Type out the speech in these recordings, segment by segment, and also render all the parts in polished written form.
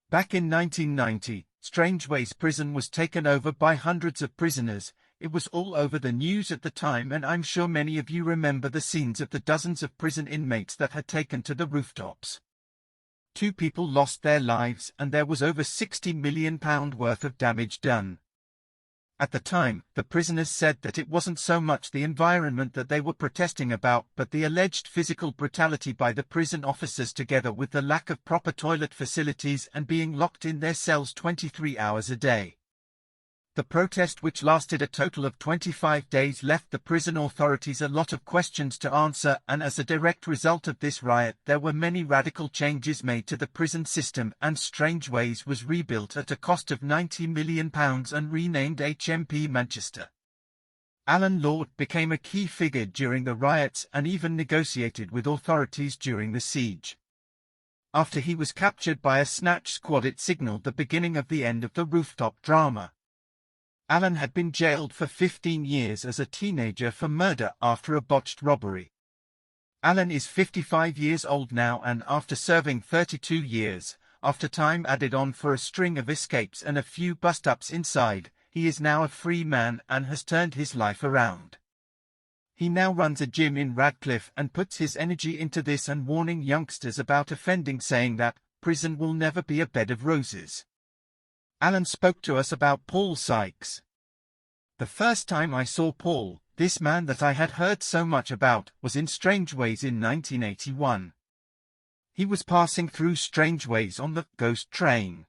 Back in 1990, Strangeways prison was taken over by hundreds of prisoners. It was all over the news at the time, and I'm sure many of you remember the scenes of the dozens of prison inmates that had taken to the rooftops. 2 people lost their lives, and there was over £60 million worth of damage done. At the time, the prisoners said that it wasn't so much the environment that they were protesting about, but the alleged physical brutality by the prison officers, together with the lack of proper toilet facilities and being locked in their cells 23 hours a day. The protest, which lasted a total of 25 days, left the prison authorities a lot of questions to answer, and as a direct result of this riot, there were many radical changes made to the prison system, and Strangeways was rebuilt at a cost of £90 million and renamed HMP Manchester. Alan Lord became a key figure during the riots and even negotiated with authorities during the siege. After he was captured by a snatch squad, it signaled the beginning of the end of the rooftop drama. Alan had been jailed for 15 years as a teenager for murder after a botched robbery. Alan is 55 years old now, and after serving 32 years, after time added on for a string of escapes and a few bust-ups inside, he is now a free man and has turned his life around. He now runs a gym in Radcliffe and puts his energy into this and warning youngsters about offending, saying that prison will never be a bed of roses. Alan spoke to us about Paul Sykes. The first time I saw Paul, this man that I had heard so much about, was in Strangeways in 1981. He was passing through Strangeways on the ghost train.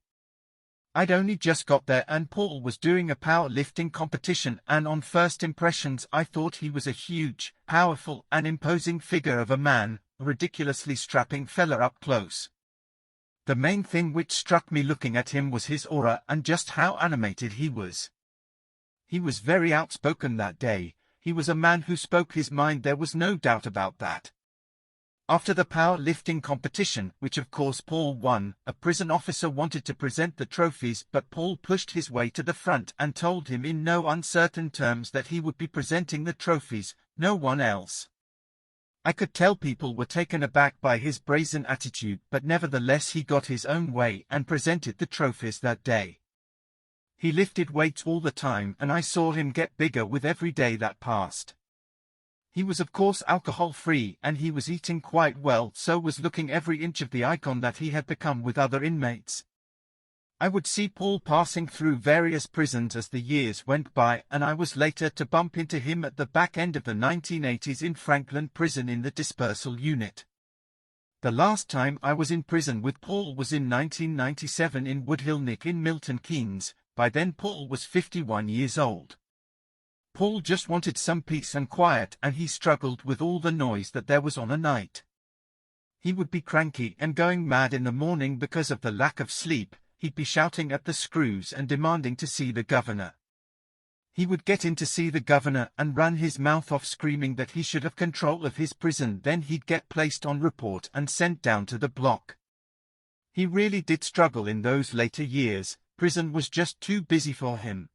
I'd only just got there, and Paul was doing a powerlifting competition, and on first impressions I thought he was a huge, powerful and imposing figure of a man, a ridiculously strapping fella up close. The main thing which struck me looking at him was his aura and just how animated he was. He was very outspoken that day. He was a man who spoke his mind, there was no doubt about that. After the powerlifting competition, which of course Paul won, a prison officer wanted to present the trophies, but Paul pushed his way to the front and told him in no uncertain terms that he would be presenting the trophies, no one else. I could tell people were taken aback by his brazen attitude, but nevertheless he got his own way and presented the trophies that day. He lifted weights all the time, and I saw him get bigger with every day that passed. He was of course alcohol-free, and he was eating quite well, so was looking every inch of the icon that he had become with other inmates. I would see Paul passing through various prisons as the years went by, and I was later to bump into him at the back end of the 1980s in Franklin Prison in the dispersal unit. The last time I was in prison with Paul was in 1997 in Woodhill Nick in Milton Keynes. By then Paul was 51 years old. Paul just wanted some peace and quiet, and he struggled with all the noise that there was on a night. He would be cranky and going mad in the morning because of the lack of sleep. He'd be shouting at the screws and demanding to see the governor. He would get in to see the governor and run his mouth off, screaming that he should have control of his prison. Then he'd get placed on report and sent down to the block. He really did struggle in those later years. Prison was just too busy for him.